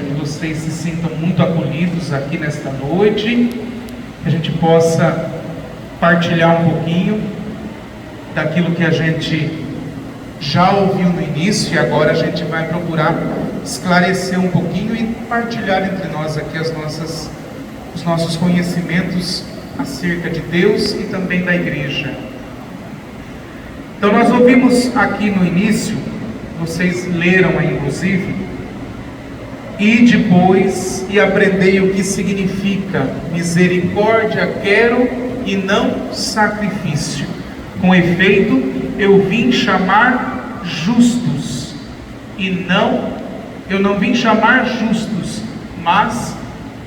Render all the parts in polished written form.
que vocês se sintam muito acolhidos aqui nesta noite, que a gente possa partilhar um pouquinho daquilo que a gente já ouviu no início, e agora a gente vai procurar esclarecer um pouquinho e partilhar entre nós aqui os nossos conhecimentos acerca de Deus e também da igreja. Então nós ouvimos aqui no início, vocês leram aí inclusive, e depois e aprendei o que significa misericórdia quero e não sacrifício. Com efeito, eu vim chamar justos, eu não vim chamar justos, mas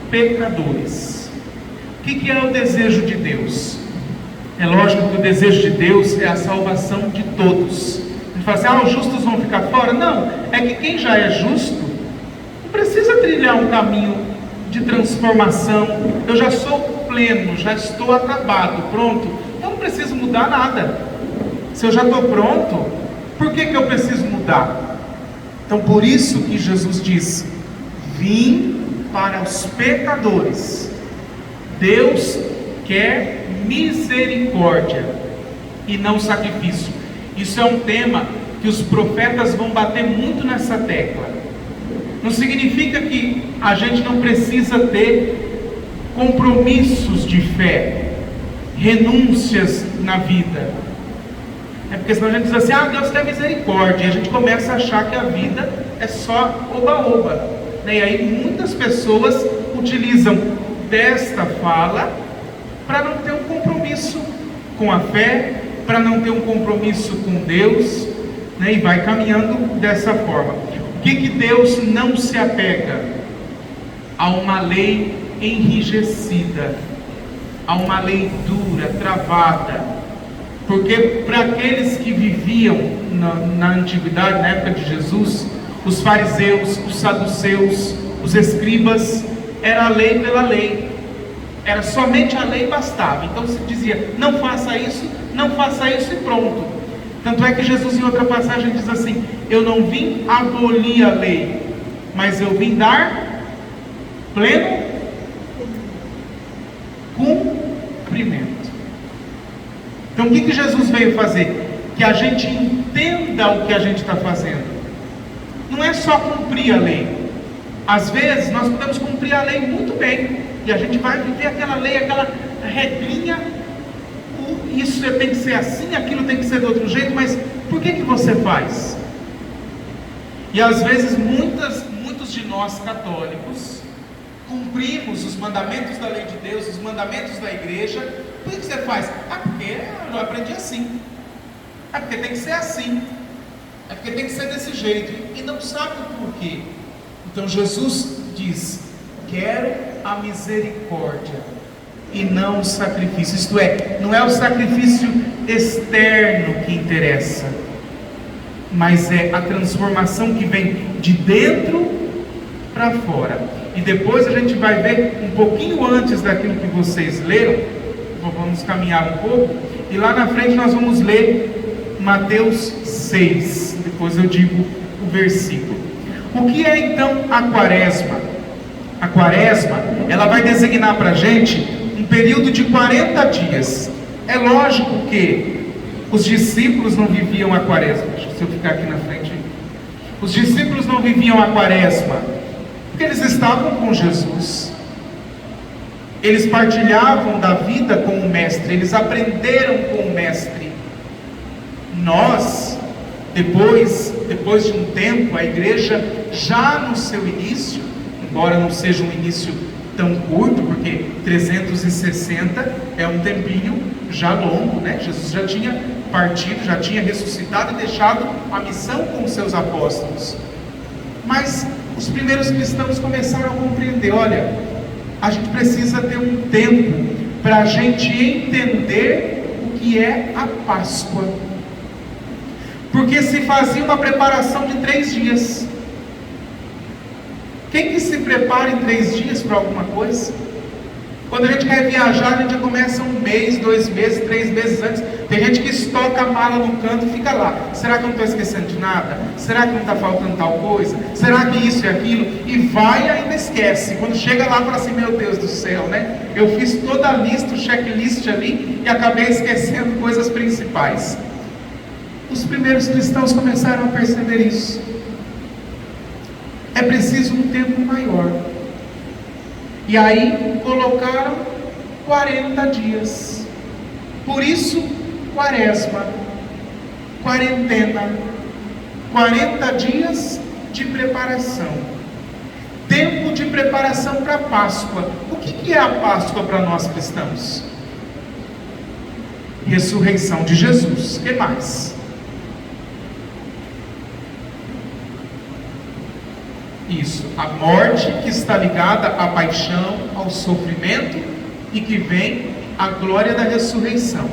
pecadores. O que é o desejo de Deus? É lógico que o desejo de Deus é a salvação de todos. Ele fala assim, os justos vão ficar fora? Não, é que quem já é justo, não precisa trilhar um caminho de transformação. Eu já sou pleno, já estou acabado, pronto, então não preciso mudar nada. Se eu já estou pronto, por que eu preciso mudar? Então por isso que Jesus diz, vim para os pecadores. Deus quer misericórdia e não sacrifício. Isso é um tema que os profetas vão bater muito nessa tecla. Não significa que a gente não precisa ter compromissos de fé, renúncias na vida. É porque senão a gente diz assim, Deus quer misericórdia, e a gente começa a achar que a vida é só oba-oba, né? E aí muitas pessoas utilizam desta fala para não ter um compromisso com a fé, para não ter um compromisso com Deus, né? E vai caminhando dessa forma. O que Deus não se apega? A uma lei enrijecida, a uma lei dura, travada. Porque para aqueles que viviam na antiguidade, na época de Jesus, os fariseus, os saduceus, os escribas, era a lei pela lei. Era somente a lei bastava. Então se dizia, não faça isso e pronto. Tanto é que Jesus em outra passagem diz assim, eu não vim abolir a lei, mas eu vim dar pleno cumprimento. Então o que Jesus veio fazer? Que a gente entenda o que a gente está fazendo. Não é só cumprir a lei. Às vezes nós podemos cumprir a lei muito bem, e a gente vai viver aquela lei, aquela regrinha, isso tem que ser assim, aquilo tem que ser de outro jeito, mas por que você faz? E às vezes muitos de nós católicos cumprimos os mandamentos da lei de Deus, os mandamentos da igreja. Por que você faz? Porque eu aprendi assim, porque tem que ser assim, porque tem que ser desse jeito, e não sabe o porquê. Então Jesus diz, quero a misericórdia e não o sacrifício. Isto é, não é o sacrifício externo que interessa, mas é a transformação que vem de dentro para fora. E depois a gente vai ver um pouquinho antes daquilo que vocês leram. Vamos caminhar um pouco, e lá na frente nós vamos ler Mateus 6, depois eu digo o versículo. O que é então a quaresma? A quaresma, ela vai designar para a gente um período de 40 dias. É lógico que os discípulos não viviam a quaresma. Se eu ficar aqui na frente, os discípulos não viviam a quaresma, porque eles estavam com Jesus. Eles partilhavam da vida com o Mestre, eles aprenderam com o Mestre. Nós, depois de um tempo, a igreja já no seu início, embora não seja um início tão curto, porque 360 é um tempinho já longo, né? Jesus já tinha partido, já tinha ressuscitado e deixado a missão com os seus apóstolos. Mas os primeiros cristãos começaram a compreender, olha, a gente precisa ter um tempo para a gente entender o que é a Páscoa. Porque se fazia uma preparação de 3 dias. Quem que se prepara em 3 dias para alguma coisa? Quando a gente quer viajar, a gente já começa 1 mês, 2 meses, 3 meses antes, Tem gente que estoca a mala no canto e fica lá. Será que eu não estou esquecendo de nada? Será que não está faltando tal coisa? Será que isso e aquilo? E vai e ainda esquece. Quando chega lá, fala assim, meu Deus do céu, né? Eu fiz toda a lista, o checklist ali, e acabei esquecendo coisas principais. Os primeiros cristãos começaram a perceber isso. É preciso um tempo maior. E aí colocaram 40 dias. Por isso, quaresma, quarentena, 40 dias de preparação. Tempo de preparação para a Páscoa. O que é a Páscoa para nós cristãos? Ressurreição de Jesus. O que mais? Isso, a morte que está ligada à paixão, ao sofrimento e que vem a glória da ressurreição.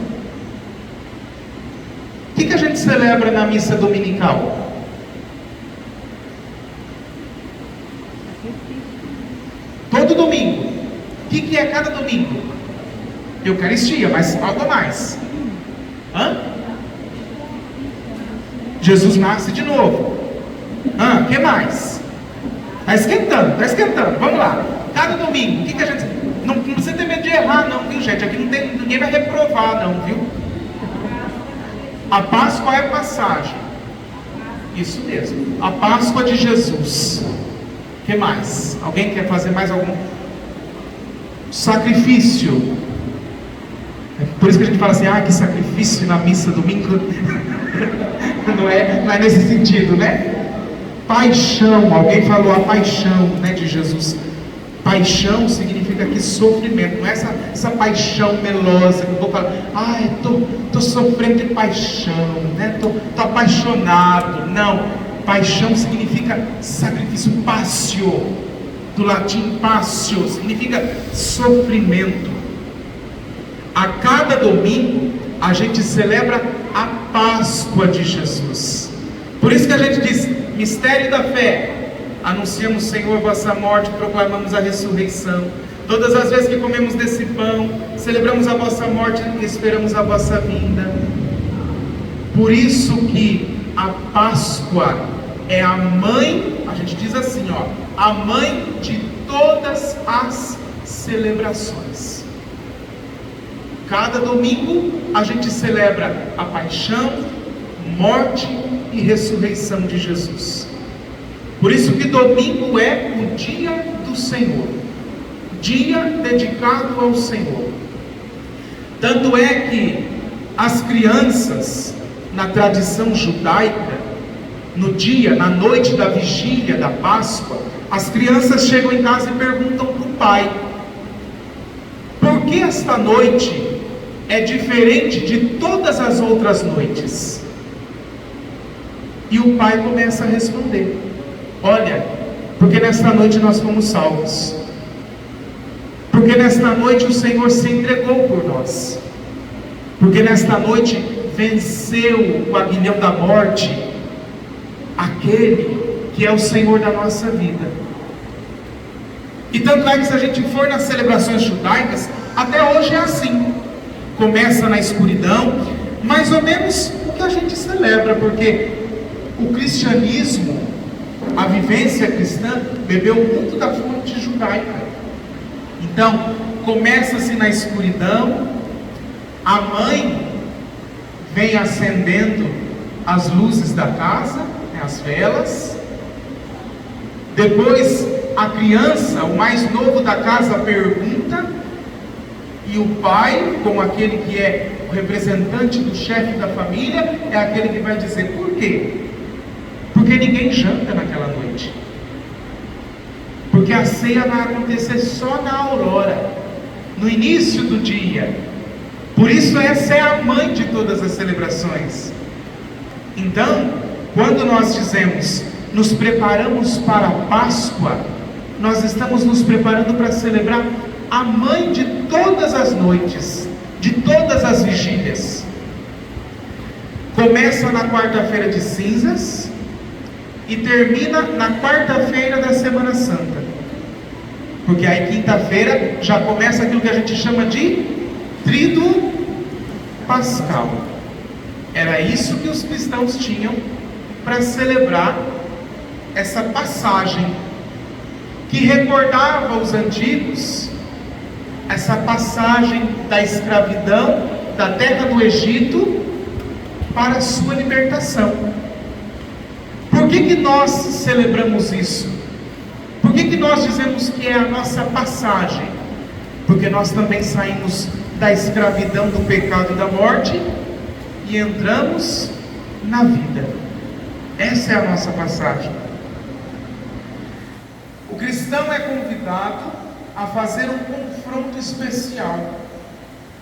O que a gente celebra na missa dominical? Todo domingo. O que é cada domingo? Eucaristia, mas falta mais. Jesus nasce de novo. O que mais? Está esquentando. Vamos lá. Cada domingo, o que a gente... Não precisa ter medo de errar, não, viu, gente? Aqui ninguém vai reprovar, não, viu? A Páscoa é passagem. Isso mesmo. A Páscoa de Jesus. O que mais? Alguém quer fazer mais algum? Sacrifício. Por isso que a gente fala assim, que sacrifício na missa domingo. Não é nesse sentido, né? Paixão, alguém falou a paixão, né, de Jesus. Paixão significa que sofrimento, não é essa paixão melosa que eu vou falar, estou sofrendo de paixão, né? Tô apaixonado. Não, paixão significa sacrifício, passio, do latim passio, significa sofrimento. A cada domingo a gente celebra a Páscoa de Jesus. Por isso que a gente diz, mistério da fé, anunciamos, Senhor, vossa morte, proclamamos a ressurreição. Todas as vezes que comemos desse pão, celebramos a vossa morte e esperamos a vossa vinda. Por isso que a Páscoa é a mãe, a gente diz assim, a mãe de todas as celebrações. Cada domingo a gente celebra a paixão, morte e ressurreição de Jesus. Por isso que domingo é o dia do Senhor, dia dedicado ao Senhor. Tanto é que as crianças, na tradição judaica, na noite da vigília da Páscoa, as crianças chegam em casa e perguntam para o pai: por que esta noite é diferente de todas as outras noites? E o pai começa a responder: olha, porque nesta noite nós fomos salvos, porque nesta noite o Senhor se entregou por nós, porque nesta noite venceu o aguilhão da morte, aquele que é o Senhor da nossa vida. E tanto é que se a gente for nas celebrações judaicas, até hoje é assim, começa na escuridão, mais ou menos o que a gente celebra, porque o cristianismo, a vivência cristã, bebeu muito da fonte judaica. Então, começa-se na escuridão, a mãe vem acendendo as luzes da casa, as velas. Depois, a criança, o mais novo da casa, pergunta, e o pai, como aquele que é o representante do chefe da família, é aquele que vai dizer: por quê? Porque ninguém janta naquela noite, porque a ceia vai acontecer só na aurora, no início do dia. Por isso essa é a mãe de todas as celebrações. Então, quando nós dizemos nos preparamos para a Páscoa, nós estamos nos preparando para celebrar a mãe de todas as noites, de todas as vigílias. Começa na quarta-feira de cinzas e termina na quarta-feira da Semana Santa, porque aí quinta-feira já começa aquilo que a gente chama de Tríduo pascal. Era isso que os cristãos tinham para celebrar essa passagem que recordava os antigos, essa passagem da escravidão da terra do Egito para a sua libertação. Por que nós celebramos isso? Por que nós dizemos que é a nossa passagem? Porque nós também saímos da escravidão do pecado e da morte e entramos na vida. Essa é a nossa passagem. O cristão é convidado a fazer um confronto especial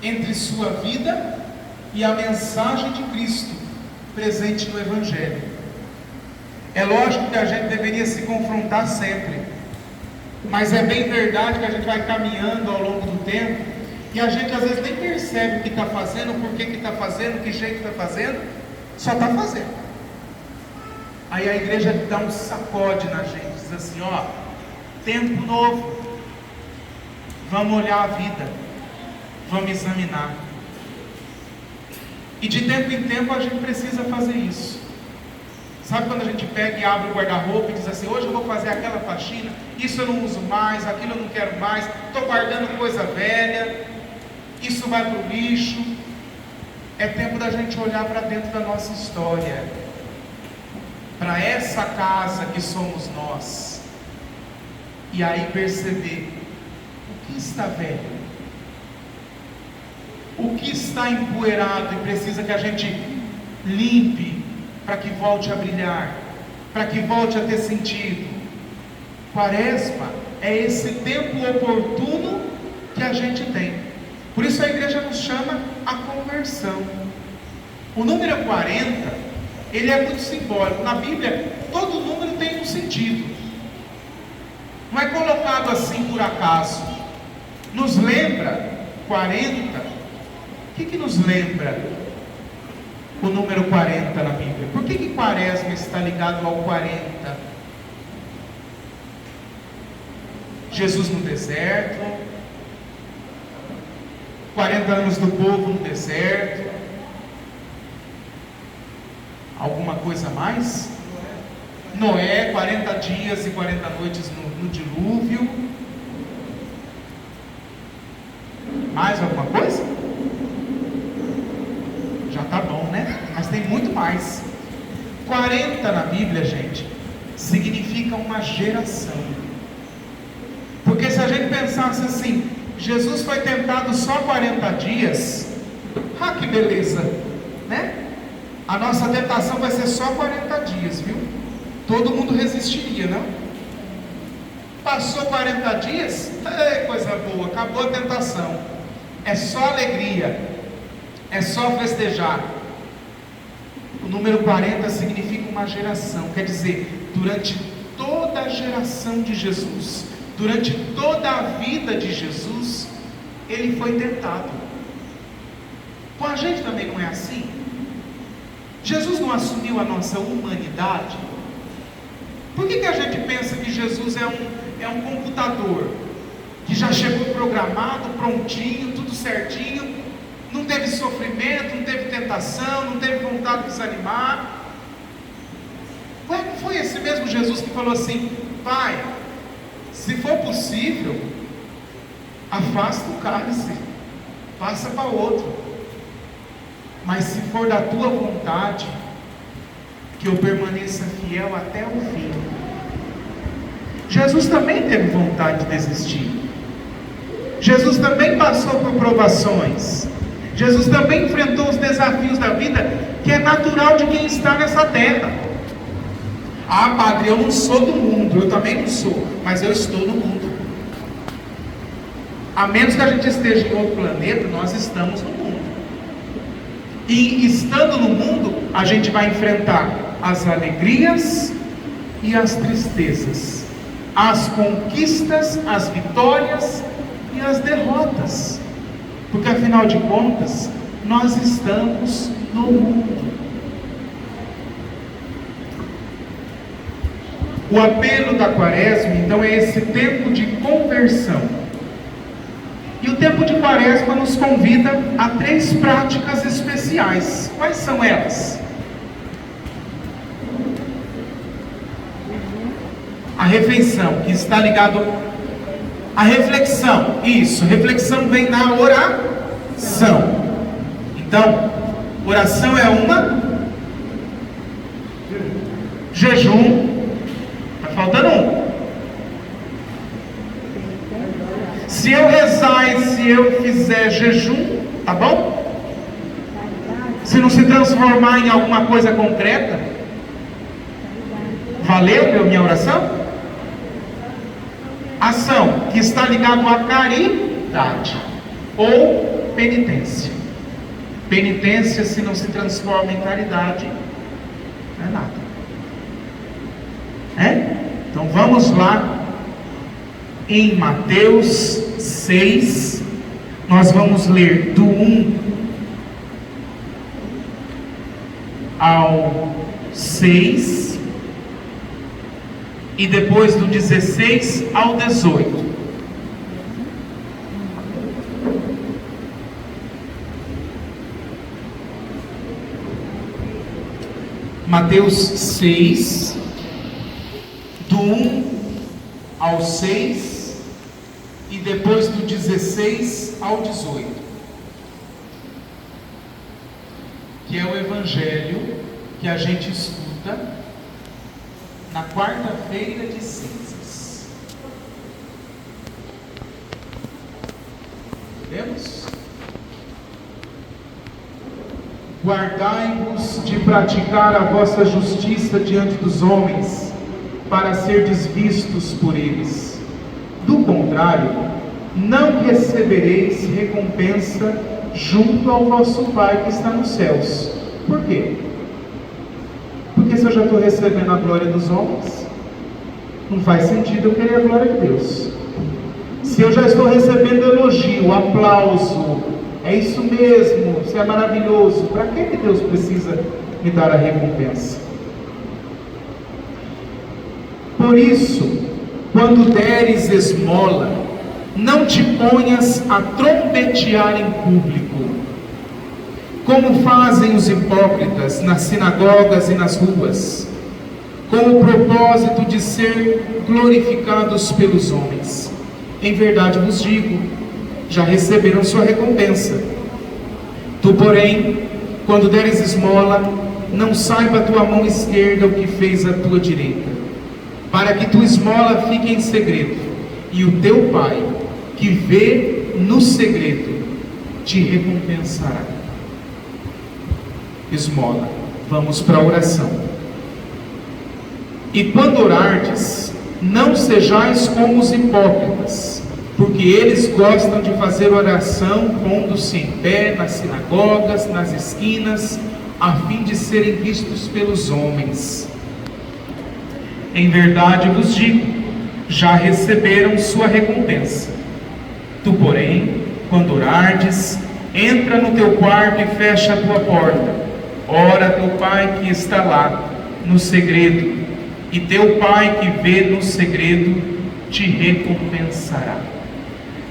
entre sua vida e a mensagem de Cristo presente no Evangelho. É lógico que a gente deveria se confrontar sempre, mas é bem verdade que a gente vai caminhando ao longo do tempo e a gente às vezes nem percebe o que está fazendo, por que está fazendo, que jeito está fazendo, só está fazendo. Aí a igreja dá um sacode na gente, diz assim: ó, tempo novo, vamos olhar a vida, vamos examinar. E de tempo em tempo a gente precisa fazer isso. Sabe quando a gente pega e abre o guarda-roupa e diz assim: hoje eu vou fazer aquela faxina, isso eu não uso mais, aquilo eu não quero mais, estou guardando coisa velha, isso vai para o lixo. É tempo da gente olhar para dentro da nossa história, para essa casa que somos nós, e aí perceber o que está velho, o que está empoeirado e precisa que a gente limpe, para que volte a brilhar, para que volte a ter sentido. Quaresma é esse tempo oportuno que a gente tem. Por isso a igreja nos chama a conversão. O número 40, ele é muito simbólico. Na Bíblia, todo número tem um sentido. Não é colocado assim por acaso. Nos lembra 40. O que nos lembra o número 40 na Bíblia? Por que Quaresma está ligado ao 40? Jesus no deserto, 40 anos do povo no deserto. Alguma coisa mais? Noé, 40 dias e 40 noites no dilúvio. Mais alguma coisa? Já está bom, né? Mas tem muito mais. 40 na Bíblia, gente, significa uma geração. Porque se a gente pensasse assim, Jesus foi tentado só 40 dias, que beleza, né? A nossa tentação vai ser só 40 dias, viu? Todo mundo resistiria, não? Passou 40 dias, coisa boa, acabou a tentação. É só alegria, é só festejar. O número 40 significa uma geração, quer dizer, durante toda a geração de Jesus, durante toda a vida de Jesus, ele foi tentado. Com a gente também não é assim? Jesus não assumiu a nossa humanidade? Por que a gente pensa que Jesus é um computador que já chegou programado, prontinho, tudo certinho, não teve sofrimento, não teve tentação, não teve vontade de desanimar? Ué, não foi esse mesmo Jesus que falou assim: Pai, se for possível, afasta o cálice, passa para outro, mas se for da tua vontade, que eu permaneça fiel até o fim. Jesus também teve vontade de desistir. Jesus também passou por provações. Jesus também enfrentou os desafios da vida, que é natural de quem está nessa terra. Ah, padre, eu não sou do mundo. Eu também não sou, mas eu estou no mundo. A menos que a gente esteja em outro planeta, nós estamos no mundo. E estando no mundo, a gente vai enfrentar as alegrias e as tristezas, as conquistas, as vitórias e as derrotas, porque afinal de contas, nós estamos no mundo. O apelo da Quaresma, então, é esse tempo de conversão. E o tempo de Quaresma nos convida a 3 práticas especiais. Quais são elas? A refeição, que está ligado à reflexão. Isso, reflexão vem na oração. Então, oração é uma, jejum, está faltando um. Se eu rezar e se eu fizer jejum, tá bom? Se não se transformar em alguma coisa concreta, valeu minha oração? Ação, que está ligado à caridade ou penitência. Penitência, se não se transforma em caridade, não é nada. Então vamos lá. Em Mateus 6, nós vamos ler do 1 ao 6 e depois do 16 ao 18. Mateus 6, do 1 ao 6 e depois do 16 ao 18, que é o evangelho que a gente escuta na quarta-feira de cinzas. Temos? Guardai-vos de praticar a vossa justiça diante dos homens, para serdes vistos por eles. Do contrário, não recebereis recompensa junto ao vosso Pai que está nos céus. Por quê? Porque se eu já estou recebendo a glória dos homens, não faz sentido eu querer a glória de Deus. Se eu já estou recebendo elogio, aplauso, é isso mesmo, você é maravilhoso, para que Deus precisa me dar a recompensa? Por isso, quando deres esmola, não te ponhas a trombetear em público, como fazem os hipócritas nas sinagogas e nas ruas, com o propósito de ser glorificados pelos homens. Em verdade vos digo, já receberam sua recompensa. Tu, porém, quando deres esmola, não saiba a tua mão esquerda o que fez a tua direita, para que tua esmola fique em segredo, e o teu Pai, que vê no segredo, te recompensará. Esmola. Vamos para a oração. E quando orardes, não sejais como os hipócritas, porque eles gostam de fazer oração pondo-se em pé nas sinagogas, nas esquinas, a fim de serem vistos pelos homens. Em verdade vos digo, já receberam sua recompensa. Tu, porém, quando orardes, entra no teu quarto e fecha a tua porta. Ora a teu Pai que está lá, no segredo, e teu Pai que vê no segredo, te recompensará.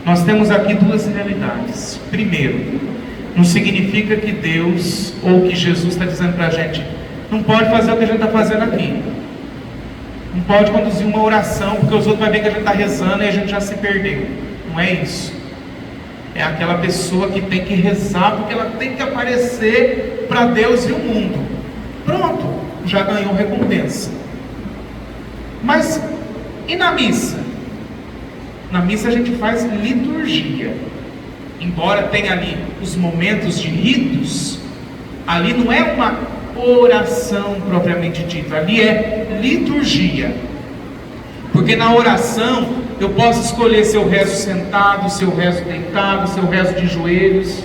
Nós temos aqui 2 realidades. Primeiro, não significa que Deus, ou que Jesus está dizendo para a gente, não pode fazer o que a gente está fazendo aqui. Não pode conduzir uma oração, porque os outros vão ver que a gente está rezando e a gente já se perdeu. Não é isso. É aquela pessoa que tem que rezar, porque ela tem que aparecer para Deus e o mundo. Pronto, já ganhou recompensa. Mas, e na missa? Na missa a gente faz liturgia. Embora tenha ali os momentos de ritos, ali não é uma oração propriamente dita, ali é liturgia. Porque na oração eu posso escolher se eu rezo sentado, se eu rezo deitado, se eu rezo de joelhos,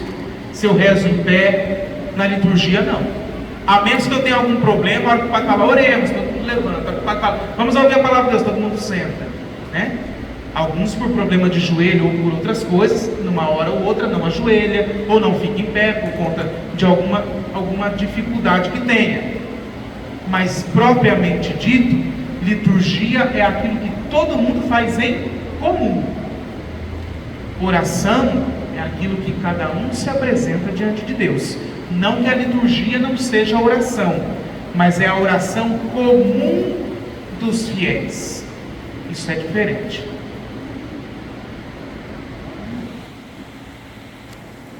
se eu rezo em pé. Na liturgia não. A menos que eu tenha algum problema, a hora que o Pai fala, oremos, todo mundo levanta. O Pai fala, vamos ouvir a palavra de Deus, todo mundo senta, né? Alguns por problema de joelho ou por outras coisas, numa hora ou outra não ajoelha, ou não fica em pé por conta de alguma dificuldade que tenha. Mas propriamente dito, liturgia é aquilo que todo mundo faz em comum. Oração é aquilo que cada um se apresenta diante de Deus. Não que a liturgia não seja oração, mas é a oração comum dos fiéis. Isso é diferente.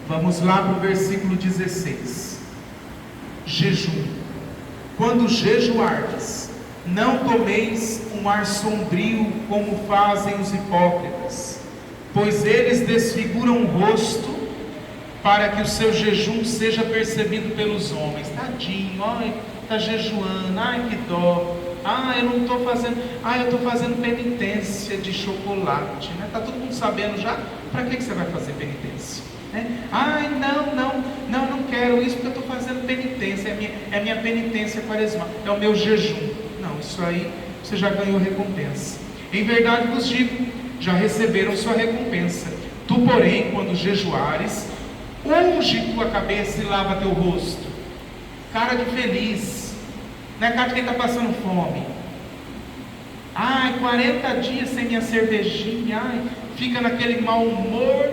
Vamos lá para o versículo 16. Jejum. Quando jejuardes, não tomeis um ar sombrio como fazem os hipócritas, pois eles desfiguram o rosto para que o seu jejum seja percebido pelos homens. Tadinho, ai, está jejuando, ai que dó, eu não estou fazendo, eu estou fazendo penitência de chocolate, né? Está todo mundo sabendo já, para que você vai fazer penitência? Ai, não quero isso porque eu estou fazendo penitência, é minha penitência quaresmal, é o meu jejum. Não, isso aí você já ganhou recompensa. Em verdade vos digo, já receberam sua recompensa. Tu, porém, quando jejuares, unge tua cabeça e lava teu rosto. Cara de feliz, não é cara de quem está passando fome. 40 dias sem minha cervejinha, fica naquele mau humor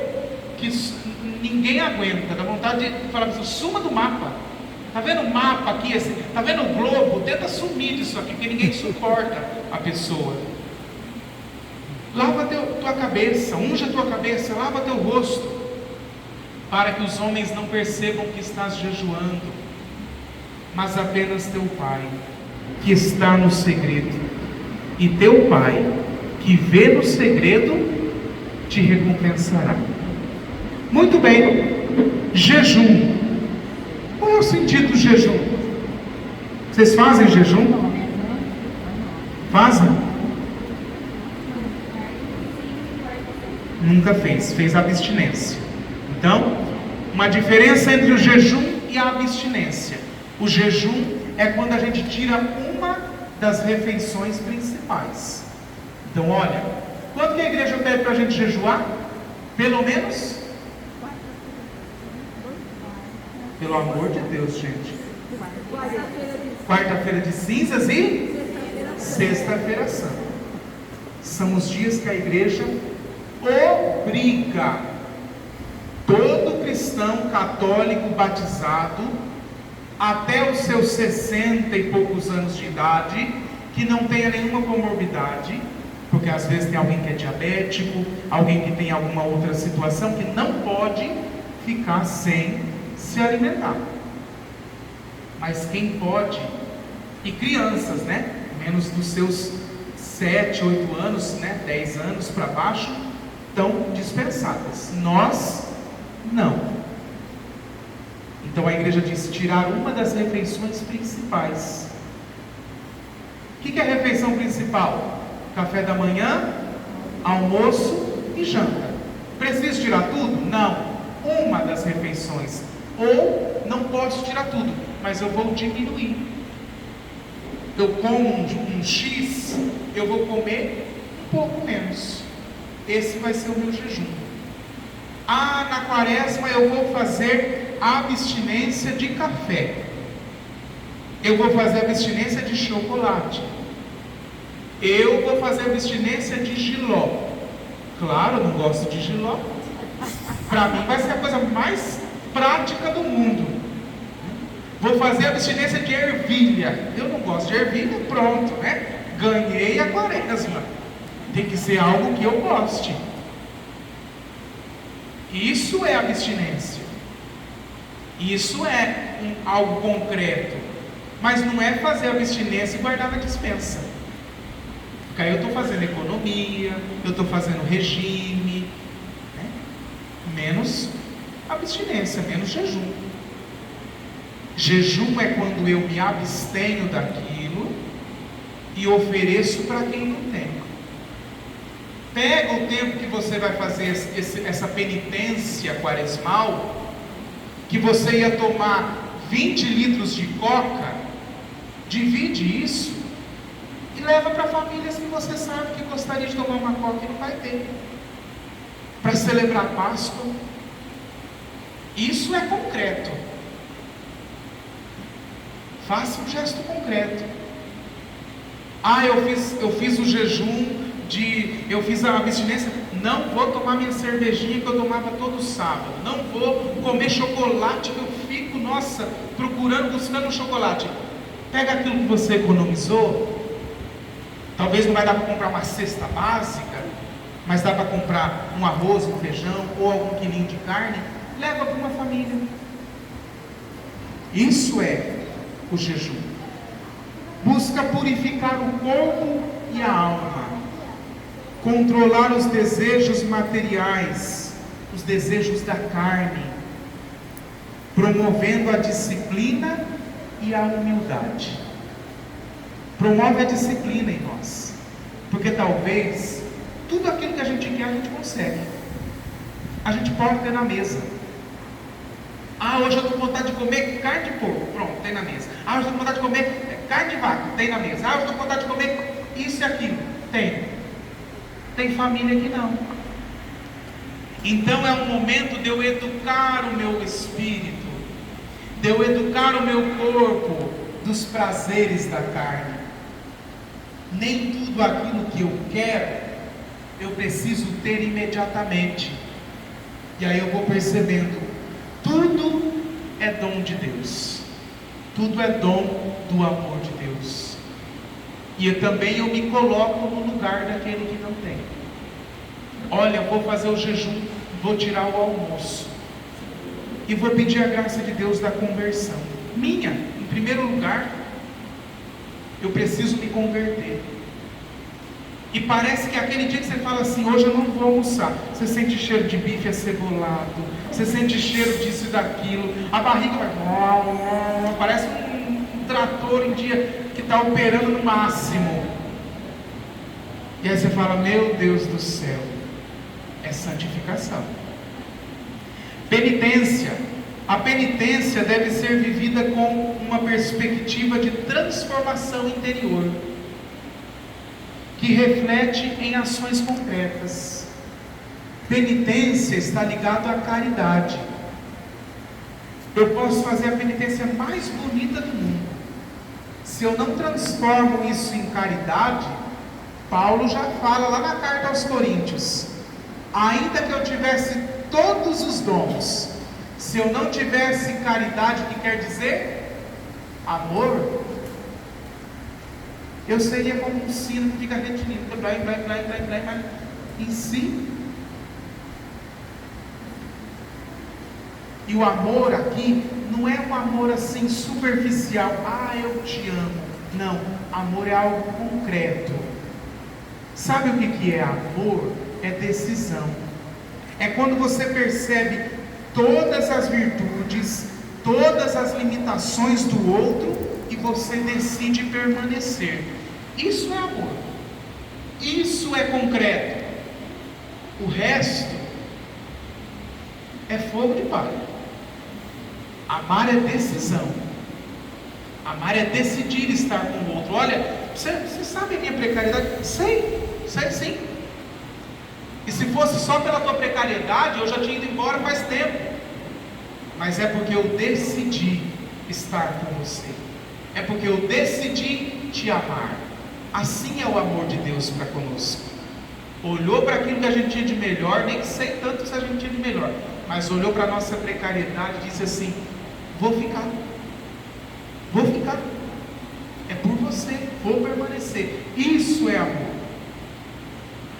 que ninguém aguenta, dá vontade de falar para você, suma do mapa. Está vendo o mapa aqui? Está vendo o globo? Tenta sumir disso aqui, porque ninguém suporta a pessoa. Lava tua cabeça, unja tua cabeça, lava teu rosto, para que os homens não percebam que estás jejuando, mas apenas teu Pai, que está no segredo. E teu Pai, que vê no segredo, te recompensará. Muito bem, jejum. Qual é o sentido do jejum? Vocês fazem jejum? Fazem? Nunca fez abstinência. Então, uma diferença entre o jejum e a abstinência. O jejum é quando a gente tira uma das refeições principais. Então, olha, quanto que a igreja pede para a gente jejuar? Pelo menos? Pelo amor de Deus, gente. Quarta-feira de cinzas e sexta-feira santa. São os dias que a igreja obriga todo cristão católico batizado até os seus 60 e poucos anos de idade, que não tenha nenhuma comorbidade, porque às vezes tem alguém que é diabético, alguém que tem alguma outra situação que não pode ficar sem se alimentar. Mas quem pode, e crianças, né, menos dos seus 7, 8 anos, né, 10 anos para baixo, estão dispensadas. Nós não. Então a igreja diz tirar uma das refeições principais. O que é a refeição principal? Café da manhã, almoço e janta. Preciso tirar tudo? Não. Uma das refeições. Ou não posso tirar tudo, mas eu vou diminuir. Eu como um X, eu vou comer um pouco menos. Esse vai ser o meu jejum. Na quaresma eu vou fazer abstinência de café. Eu vou fazer abstinência de chocolate. Eu vou fazer abstinência de jiló. Claro, eu não gosto de jiló. Para mim vai ser a coisa mais prática do mundo. Vou fazer abstinência de ervilha. Eu não gosto de ervilha, pronto, né? Ganhei a quaresma. Tem que ser algo que eu goste. Isso é abstinência. Isso é algo concreto. Mas não é fazer abstinência e guardar na despensa. Porque aí eu estou fazendo economia, eu estou fazendo regime, né? Menos abstinência, menos jejum. Jejum é quando eu me abstenho daquilo e ofereço para quem não tem. Pega o tempo que você vai fazer essa penitência quaresmal, que você ia tomar 20 litros de coca, divide isso e leva para famílias que você sabe que gostaria de tomar uma coca e não vai ter, para celebrar a Páscoa. Isso é concreto. Faça um gesto concreto. Eu fiz o jejum eu fiz a abstinência, não vou tomar minha cervejinha que eu tomava todo sábado, não vou comer chocolate que eu fico, nossa, procurando, buscando chocolate. Pega aquilo que você economizou, talvez não vai dar para comprar uma cesta básica, mas dá para comprar um arroz, um feijão ou algum quilinho de carne, leva para uma família. Isso é o jejum. Busca purificar o corpo e a alma, controlar os desejos materiais, os desejos da carne, promovendo a disciplina e a humildade. Promove a disciplina em nós, porque talvez tudo aquilo que a gente quer a gente consegue, a gente pode ter na mesa. Hoje eu estou com vontade de comer carne de porco, pronto, tem na mesa. Hoje eu estou com vontade de comer carne de vaca, tem na mesa. Hoje eu estou com vontade de comer isso e aquilo, tem família que não. Então é um momento de eu educar o meu espírito, de eu educar o meu corpo dos prazeres da carne. Nem tudo aquilo que eu quero eu preciso ter imediatamente. E aí eu vou percebendo, tudo é dom de Deus, tudo é dom do amor de Deus. E eu me coloco no lugar daquele que não tem. Olha, eu vou fazer o jejum, vou tirar o almoço e vou pedir a graça de Deus da conversão minha, em primeiro lugar. Eu preciso me converter. E parece que aquele dia que você fala assim, hoje eu não vou almoçar, você sente cheiro de bife acebolado, você sente cheiro disso e daquilo, a barriga vai, parece um trator em dia que está operando no máximo. E aí você fala, meu Deus do céu, é santificação. Penitência. A penitência deve ser vivida com uma perspectiva de transformação interior, que reflete em ações concretas. Penitência está ligado à caridade. Eu posso fazer a penitência mais bonita do mundo, se eu não transformo isso em caridade, Paulo já fala lá na carta aos Coríntios, ainda que eu tivesse todos os dons, se eu não tivesse caridade, que quer dizer amor, eu seria como um sino que fica retinindo, em si. E o amor aqui não é um amor assim superficial, eu te amo. Não, amor é algo concreto. Sabe o que é amor? É decisão. É quando você percebe todas as virtudes, todas as limitações do outro e você decide permanecer. Isso é amor. Isso é concreto. O resto é fogo de palha. Amar é decisão. Amar é decidir estar com o outro. Olha, você sabe a minha precariedade? Sei sim. E se fosse só pela tua precariedade, eu já tinha ido embora faz tempo. Mas é porque eu decidi estar com você. É porque eu decidi te amar. Assim é o amor de Deus para conosco. Olhou para aquilo que a gente tinha de melhor, nem sei tanto se a gente tinha de melhor, mas olhou para a nossa precariedade e disse assim: vou ficar, é por você, vou permanecer. Isso é amor.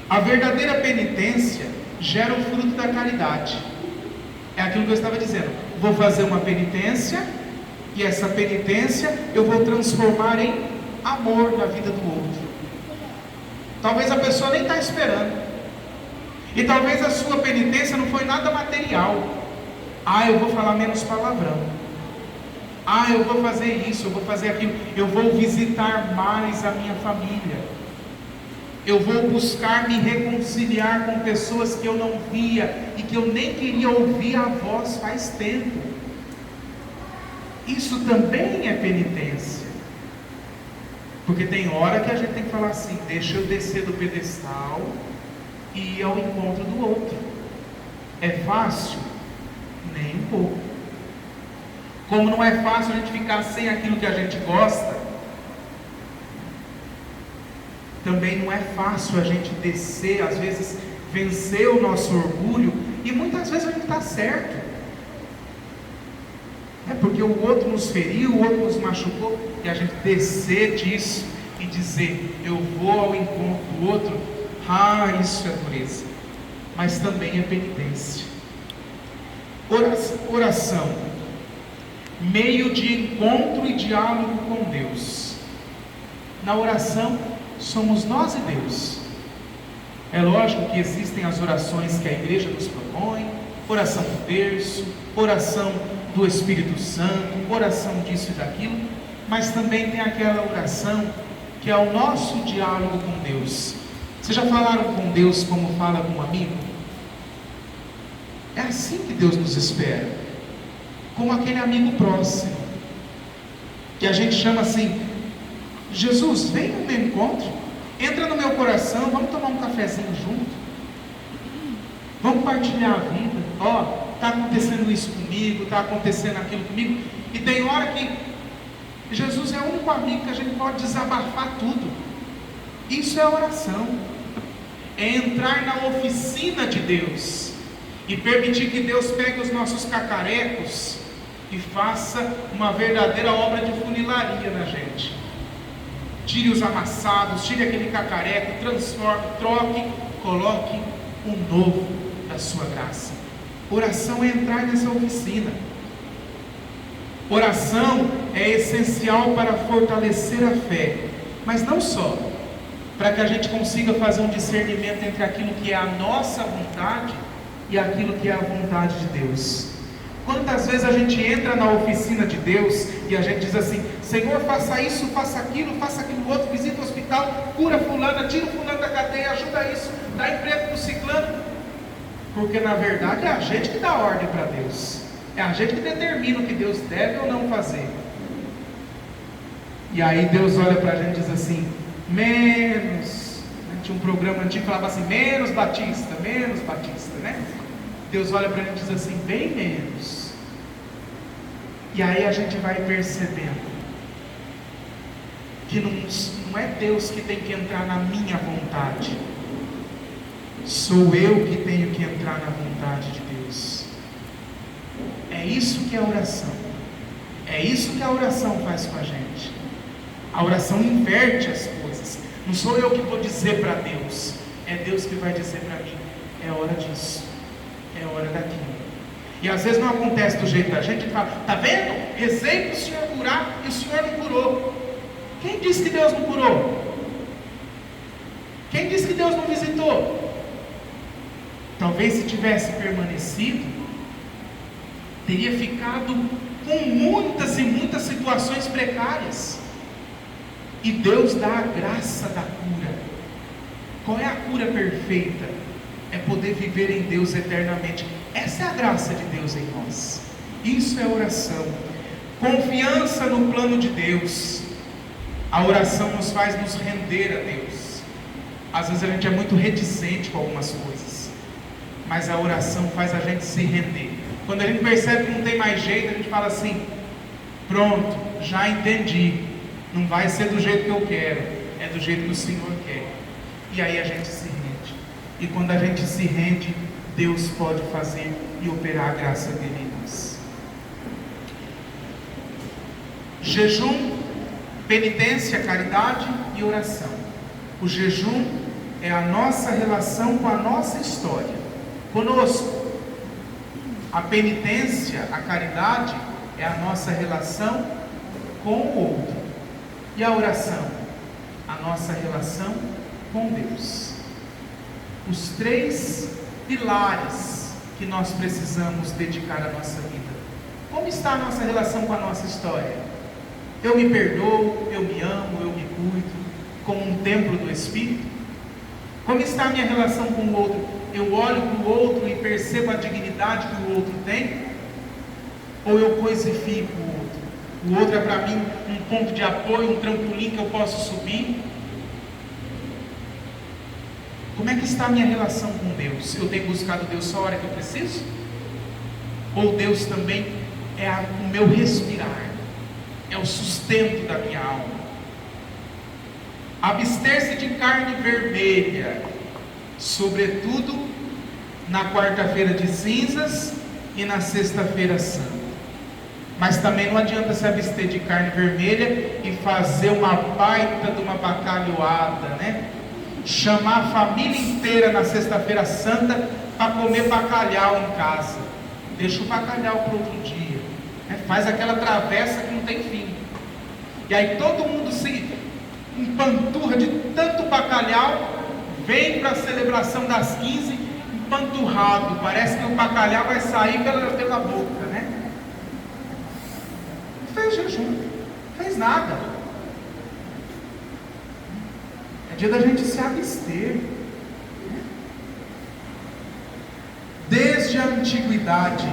A verdadeira penitência gera o fruto da caridade. É aquilo que eu estava dizendo, vou fazer uma penitência, e essa penitência eu vou transformar em amor na vida do outro. Talvez a pessoa nem está esperando, e talvez a sua penitência não foi nada material. Eu vou falar menos palavrão, eu vou fazer isso, eu vou fazer aquilo, eu vou visitar mais a minha família, eu vou buscar me reconciliar com pessoas que eu não via e que eu nem queria ouvir a voz faz tempo. Isso também é penitência. Porque tem hora que a gente tem que falar assim: deixa eu descer do pedestal e ir ao encontro do outro. É fácil? Nem um pouco. Como não é fácil a gente ficar sem aquilo que a gente gosta, também não é fácil a gente descer, às vezes vencer o nosso orgulho, e muitas vezes a gente está certo. É porque o outro nos feriu, o outro nos machucou, e a gente descer disso e dizer, eu vou ao encontro do outro, isso é dureza, mas também é penitência. Oração, meio de encontro e diálogo com Deus. Na oração, somos nós e Deus. É lógico que existem as orações que a igreja nos propõe, oração do terço, oração do Espírito Santo, oração disso e daquilo, mas também tem aquela oração que é o nosso diálogo com Deus. Vocês já falaram com Deus como fala com um amigo? É assim que Deus nos espera, como aquele amigo próximo, que a gente chama assim, Jesus, vem no meu encontro, entra no meu coração, vamos tomar um cafezinho junto, vamos partilhar a vida, está acontecendo isso comigo, está acontecendo aquilo comigo, e tem hora que Jesus é o único amigo que a gente pode desabafar tudo. Isso é oração, é entrar na oficina de Deus, e permitir que Deus pegue os nossos cacarecos, e faça uma verdadeira obra de funilaria na gente. Tire os amassados, tire aquele cacareco, transforme, troque, coloque um novo da sua graça. Oração é entrar nessa oficina. Oração é essencial para fortalecer a fé, mas não só, para que a gente consiga fazer um discernimento entre aquilo que é a nossa vontade e aquilo que é a vontade de Deus. Quantas vezes a gente entra na oficina de Deus e a gente diz assim, Senhor, faça isso, faça aquilo outro, visita o hospital, cura fulana, tira o fulano da cadeia, ajuda isso, dá emprego para o ciclano, porque na verdade é a gente que dá ordem para Deus, é a gente que determina o que Deus deve ou não fazer. E aí Deus olha para a gente e diz assim, menos, tinha um programa antigo que falava assim, menos batista, né? Deus olha para a gente e diz assim, bem menos. E aí a gente vai percebendo que não é Deus que tem que entrar na minha vontade, sou eu que tenho que entrar na vontade de Deus. É isso que é oração, é isso que a oração faz com a gente. A oração inverte as coisas, não sou eu que vou dizer para Deus, é Deus que vai dizer para mim, é hora disso, é hora daquilo. E às vezes não acontece do jeito da gente fala, está vendo? Rezei para o Senhor curar e o Senhor não curou. Quem disse que Deus não curou? Quem disse que Deus não visitou? Talvez se tivesse permanecido, teria ficado com muitas e muitas situações precárias. E Deus dá a graça da cura. Qual é a cura perfeita? É poder viver em Deus eternamente. Essa é a graça de Deus em nós. Isso é oração. Confiança no plano de Deus. A oração nos faz nos render a Deus. Às vezes a gente é muito reticente com algumas coisas, mas a oração faz a gente se render. Quando a gente percebe que não tem mais jeito, a gente fala assim, pronto, já entendi, não vai ser do jeito que eu quero, é do jeito que o Senhor quer. E aí a gente se rende. E quando a gente se rende, Deus pode fazer e operar a graça dele em nós. Jejum, penitência, caridade e oração. O jejum é a nossa relação com a nossa história, conosco. A penitência, a caridade, é a nossa relação com o outro. E a oração? A nossa relação com Deus. Os três pilares que nós precisamos dedicar à nossa vida. Como está a nossa relação com a nossa história? Eu me perdoo, eu me amo, eu me cuido, como um templo do Espírito? Como está a minha relação com o outro? Eu olho para o outro e percebo a dignidade que o outro tem? Ou eu coisifico o outro? O outro é para mim um ponto de apoio, um trampolim que eu posso subir? Como é que está a minha relação com Deus? Eu tenho buscado Deus só a hora que eu preciso? Ou Deus também é o meu respirar? É o sustento da minha alma? abster-se de carne vermelha, sobretudo na quarta-feira de cinzas e na sexta-feira santa. Mas também não adianta se abster de carne vermelha e fazer uma baita de uma bacalhoada, né? Chamar a família inteira na sexta-feira santa para comer bacalhau em casa. Deixa o bacalhau para outro dia, né? Faz aquela travessa que não tem fim. E aí todo mundo se empanturra de tanto bacalhau, vem para a celebração das 15 empanturrado. Parece que o bacalhau vai sair pela boca, né? Não fez jejum, não fez nada. É dia da gente se abster. Desde a antiguidade,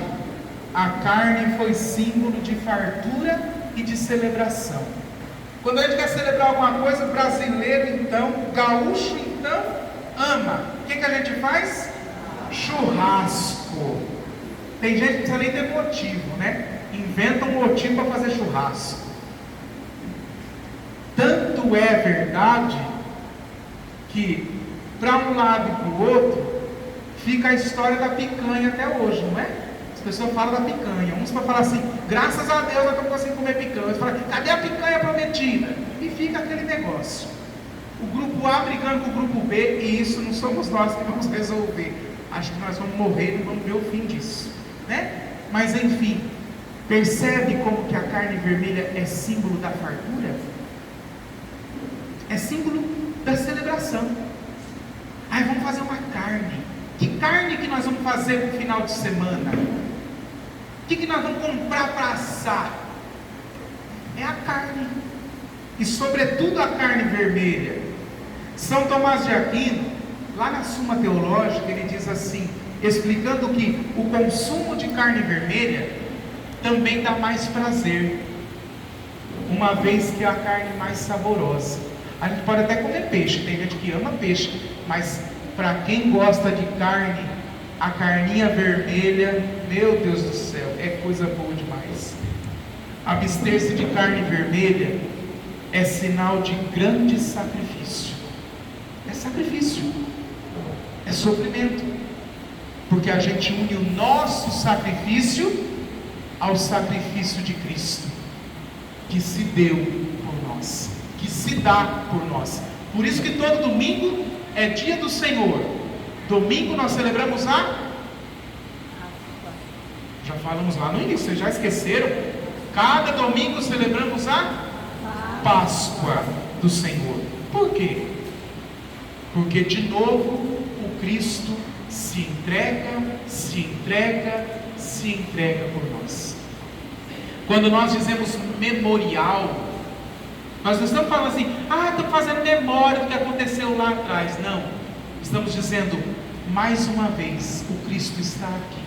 a carne foi símbolo de fartura e de celebração. Quando a gente quer celebrar alguma coisa, brasileiro então, gaúcho então, ama. O que a gente faz? Churrasco. Tem gente que não precisa nem ter motivo, né? Inventa um motivo para fazer churrasco. Tanto é verdade que para um lado e para o outro fica a história da picanha até hoje, não é? As pessoas falam da picanha. Uns vão falar assim, graças a Deus eu estou conseguindo comer picanha. Outros falam, cadê a picanha prometida? E fica aquele negócio. O grupo A brigando com o grupo B, e isso não somos nós que vamos resolver. Acho que nós vamos morrer e não vamos ver o fim disso, né? Mas enfim, percebe como que a carne vermelha é símbolo da fartura? É símbolo da celebração. Aí vamos fazer uma carne. Que carne que nós vamos fazer no final de semana? O que nós vamos comprar para assar? É a carne. E sobretudo a carne vermelha. São Tomás de Aquino, lá na Suma Teológica, ele diz assim, explicando que o consumo de carne vermelha também dá mais prazer, uma vez que é a carne mais saborosa. A gente pode até comer peixe, tem gente que ama peixe, mas para quem gosta de carne, a carninha vermelha, meu Deus do céu, é coisa boa demais. Abster-se de carne vermelha é sinal de grande sacrifício. É sacrifício, é sofrimento, porque a gente une o nosso sacrifício ao sacrifício de Cristo, que se deu por nós, que se dá por nós. Por isso que todo domingo é dia do Senhor. Domingo nós celebramos já falamos lá no início, vocês já esqueceram? Cada domingo celebramos a Páscoa do Senhor. Por quê? Porque de novo o Cristo se entrega por nós. Quando nós dizemos memorial, nós não estamos falando assim, estou fazendo memória do que aconteceu lá atrás. Não, estamos dizendo, mais uma vez, o Cristo está aqui,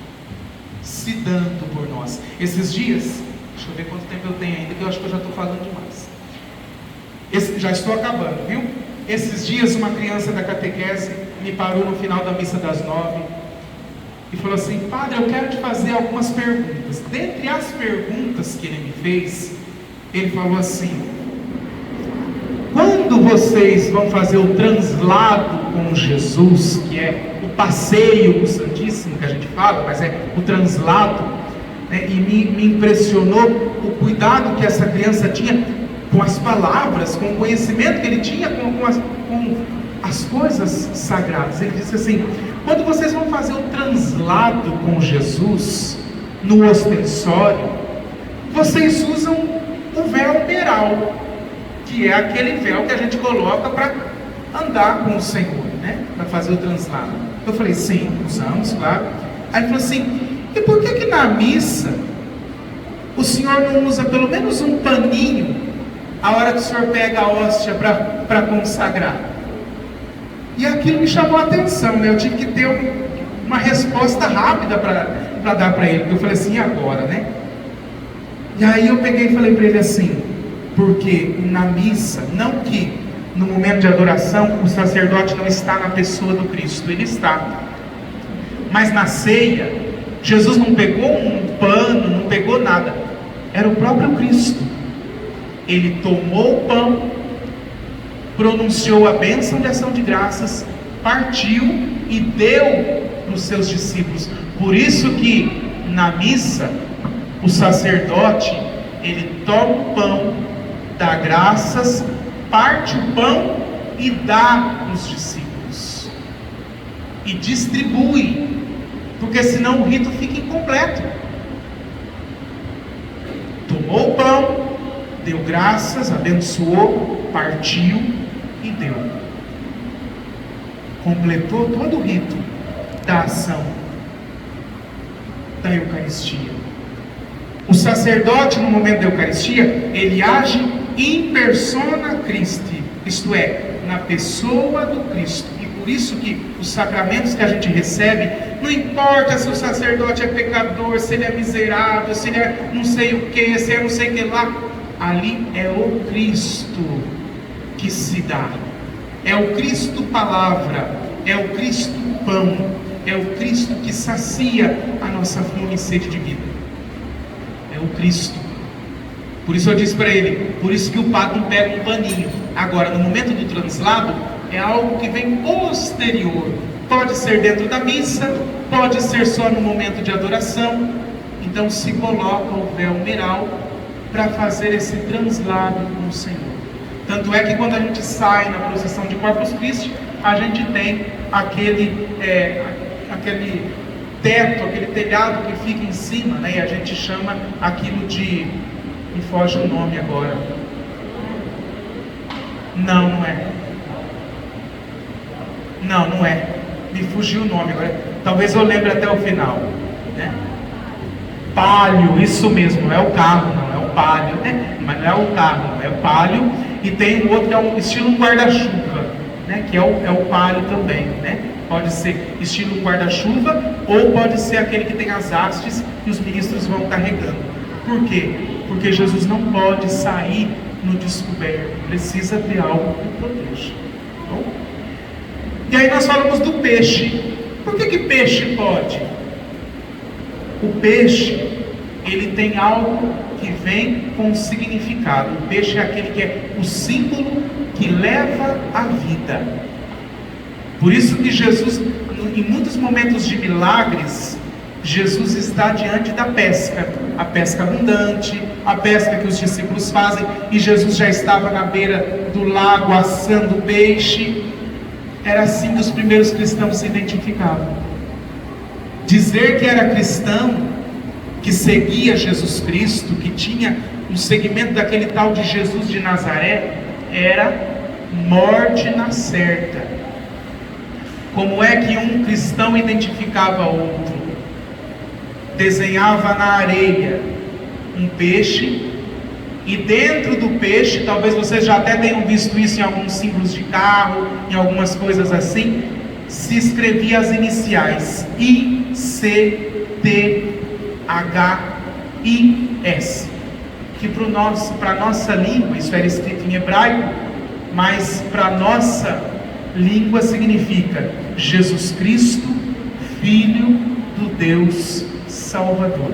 se dando por nós. Esses dias, deixa eu ver quanto tempo eu tenho ainda, que eu acho que eu já estou falando demais. Já estou acabando, viu? Esses dias uma criança da catequese me parou no final da missa das 9 e falou assim, padre, eu quero te fazer algumas perguntas. Dentre as perguntas que ele me fez, ele falou assim, quando vocês vão fazer o translado com Jesus, que é o passeio do Santíssimo que a gente fala, mas é o translado, né? E me impressionou o cuidado que essa criança tinha com as palavras, com o conhecimento que ele tinha com as coisas sagradas. Ele disse assim, quando vocês vão fazer o translado com Jesus no ostensório, vocês usam o véu peral, que é aquele véu que a gente coloca para andar com o Senhor, né? Para fazer o translado. Eu falei, sim, usamos, claro. Aí ele falou assim, e por que na missa o senhor não usa pelo menos um paninho a hora que o senhor pega a hóstia para consagrar? E aquilo me chamou a atenção, né? Eu tive que ter uma resposta rápida para dar para ele, porque eu falei assim, e agora, né? E aí eu peguei e falei para ele assim, porque na missa, não que no momento de adoração o sacerdote não está na pessoa do Cristo, ele está, mas na ceia Jesus não pegou um pano, não pegou nada, era o próprio Cristo. Ele tomou o pão, pronunciou a bênção de ação de graças, partiu e deu para os seus discípulos. Por isso que na missa, o sacerdote, ele toma o pão, dá graças, parte o pão e dá para os discípulos. E distribui, porque senão o rito fica incompleto. Tomou o pão, deu graças, abençoou, partiu e deu. Completou todo o rito da ação da Eucaristia. O sacerdote, no momento da Eucaristia, ele age in persona Christi, isto é, na pessoa do Cristo. E por isso que os sacramentos que a gente recebe, não importa se o sacerdote é pecador, se ele é miserável, se ele é não sei o que, se é não sei o que lá, ali é o Cristo que se dá. É o Cristo palavra, é o Cristo pão, é o Cristo que sacia a nossa fome e sede de vida. É o Cristo. Por isso eu disse para ele, por isso que o padre não pega um paninho. Agora, no momento do translado, é algo que vem posterior. Pode ser dentro da missa, pode ser só no momento de adoração. Então se coloca o véu miral para fazer esse translado com o Senhor. Tanto é que quando a gente sai na procissão de Corpus Christi, a gente tem aquele teto, aquele telhado que fica em cima, né? E a gente chama aquilo de... me foge o nome agora. Não é. Não é. Me fugiu o nome agora. Talvez eu lembre até o final, né? Pálio, isso mesmo, não é o carro, não, é o pálio, né? Mas não é o carro, é o pálio. E tem um outro que é um estilo guarda-chuva, né? Que é o pálio também, né? Pode ser estilo guarda-chuva, ou pode ser aquele que tem as hastes e os ministros vão carregando. Por quê? Porque Jesus não pode sair no descoberto, precisa ter algo que proteja. Bom? E aí nós falamos do peixe. Por que peixe pode? O peixe, ele tem algo que vem com significado. O peixe é aquele que é o símbolo que leva a vida. Por isso que Jesus, em muitos momentos de milagres, Jesus está diante da pesca, a pesca abundante, a pesca que os discípulos fazem, e Jesus já estava na beira do lago assando peixe. Era assim que os primeiros cristãos se identificavam. Dizer que era cristão, que seguia Jesus Cristo, que tinha um seguimento daquele tal de Jesus de Nazaré, era morte na certa. Como é que um cristão identificava outro? Desenhava na areia um peixe, e dentro do peixe, talvez vocês já até tenham visto isso em alguns símbolos de carro, em algumas coisas assim, se escrevia as iniciais ICTHIS, que para a nossa língua, isso era escrito em hebraico, mas para a nossa língua significa Jesus Cristo, Filho do Deus Salvador.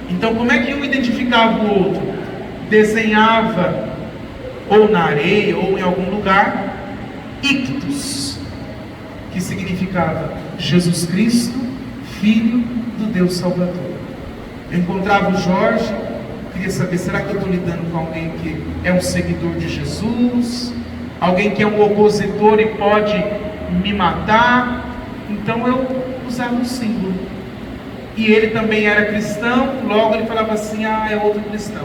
Então, como é que um identificava o outro? Desenhava ou na areia ou em algum lugar ictus, que significava Jesus Cristo, Filho do Deus Salvador. Eu encontrava o Jorge, queria saber, será que eu estou lidando com alguém que é um seguidor de Jesus? Alguém que é um opositor e pode me matar? Então eu usava um símbolo. E ele também era cristão, logo ele falava assim, é outro cristão.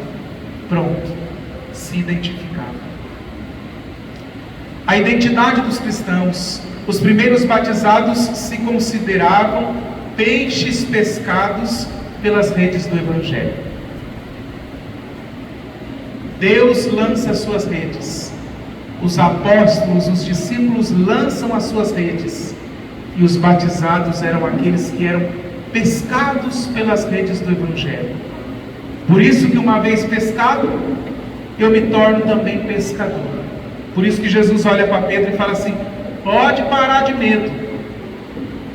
Pronto, se identificava. A identidade dos cristãos. Os primeiros batizados se consideravam peixes pescados pelas redes do Evangelho. Deus lança as suas redes. Os apóstolos, os discípulos lançam as suas redes. E os batizados eram aqueles que eram pescados pelas redes do Evangelho. Por isso que uma vez pescado, eu me torno também pescador. Por isso que Jesus olha para Pedro e fala assim, pode parar de medo,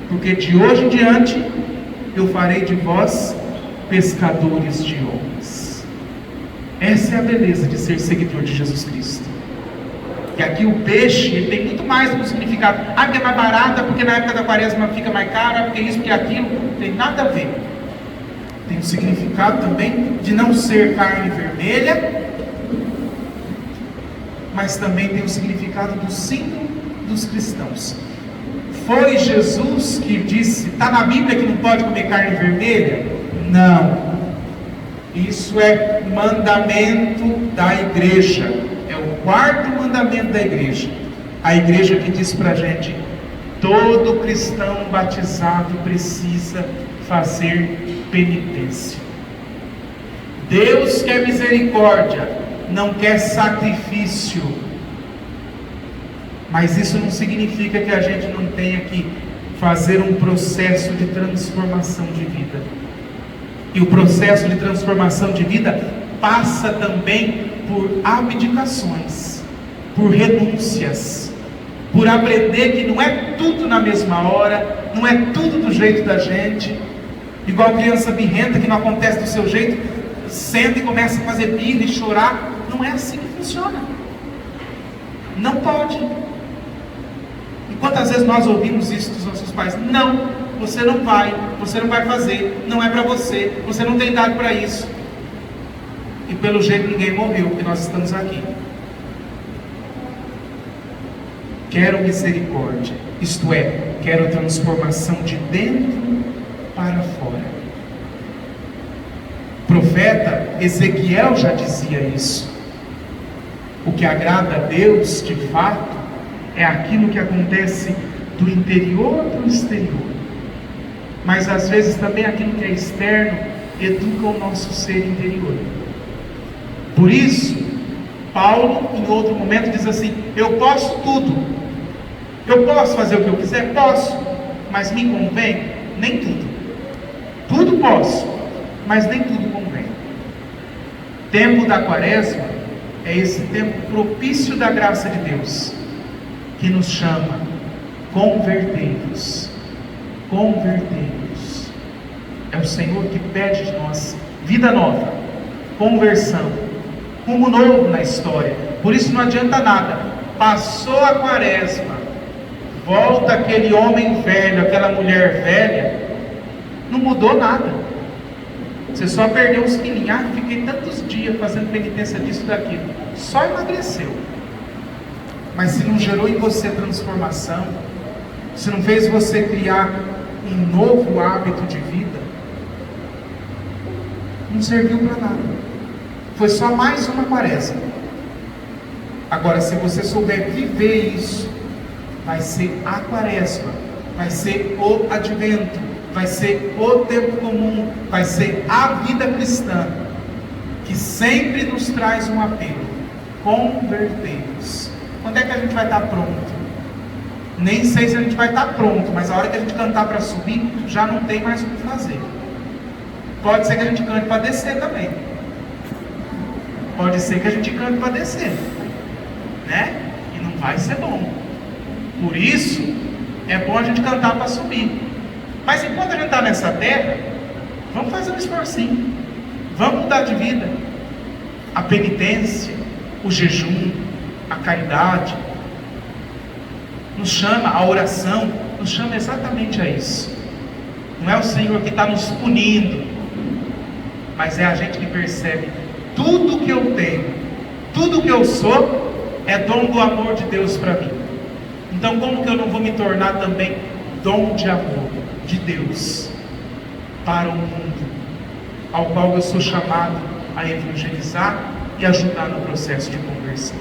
porque de hoje em diante eu farei de vós pescadores de homens. Essa é a beleza de ser seguidor de Jesus Cristo. Que aqui o peixe ele tem muito mais um significado. Que é mais barata, porque na época da quaresma fica mais cara, porque isso, porque aquilo. Não tem nada a ver. Tem um significado também de não ser carne vermelha, mas também tem o significado do símbolo dos cristãos. Foi Jesus que disse, está na Bíblia que não pode comer carne vermelha? Não. Isso é mandamento da igreja. É o quarto mandamento da igreja. A igreja que diz para a gente, todo cristão batizado precisa fazer penitência. Deus quer misericórdia, não quer sacrifício. Mas isso não significa que a gente não tenha que fazer um processo de transformação de vida. E o processo de transformação de vida passa também por abdicações, por renúncias, por aprender que não é tudo na mesma hora, não é tudo do jeito da gente, igual criança birrenta que não acontece do seu jeito, senta e começa a fazer birra e chorar. Não é assim que funciona. Não pode. E quantas vezes nós ouvimos isso dos nossos pais? Não, você não vai fazer, não é para você não tem idade para isso. E pelo jeito ninguém morreu, porque nós estamos aqui. Quero misericórdia, isto é, quero transformação de dentro para fora. O profeta Ezequiel já dizia isso. O que agrada a Deus, de fato, é aquilo que acontece do interior para o exterior. Mas às vezes também aquilo que é externo educa o nosso ser interior. Por isso, Paulo, em outro momento, diz assim: eu posso tudo. Eu posso fazer o que eu quiser? Posso. Mas me convém? Nem tudo. Tudo posso, mas nem tudo convém. Tempo da quaresma é esse tempo propício da graça de Deus, que nos chama: convertei-vos. Convertei-vos. É o Senhor que pede de nós vida nova, conversão, rumo novo na história. Por isso não adianta nada. Passou a quaresma, volta aquele homem velho, aquela mulher velha, não mudou nada. Você só perdeu uns quilinhos. Fiquei tantos dias fazendo penitência disso e daquilo. Só emagreceu. Mas se não gerou em você transformação, se não fez você criar um novo hábito de vida, não serviu para nada. Foi só mais uma quaresma. Agora, se você souber viver isso, vai ser a quaresma, vai ser o advento, vai ser o tempo comum, vai ser a vida cristã, que sempre nos traz um apelo: convertei-vos. Quando é que a gente vai estar pronto? Nem sei se a gente vai estar pronto, mas a hora que a gente cantar para subir, já não tem mais o que fazer. Pode ser que a gente cante para descer também. Pode ser que a gente cante para descer, né? E não vai ser bom. Por isso, é bom a gente cantar para subir. Mas enquanto a gente está nessa terra, vamos fazer um esforcinho. Vamos mudar de vida. A penitência, o jejum, a caridade, nos chama, a oração, nos chama exatamente a isso. Não é o Senhor que está nos punindo, mas é a gente que percebe: tudo que eu tenho, tudo que eu sou, é dom do amor de Deus para mim. Então como que eu não vou me tornar também dom de amor de Deus para o mundo, ao qual eu sou chamado a evangelizar e ajudar no processo de conversão?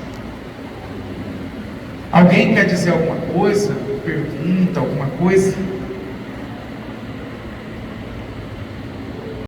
Alguém quer dizer alguma coisa? Pergunta alguma coisa?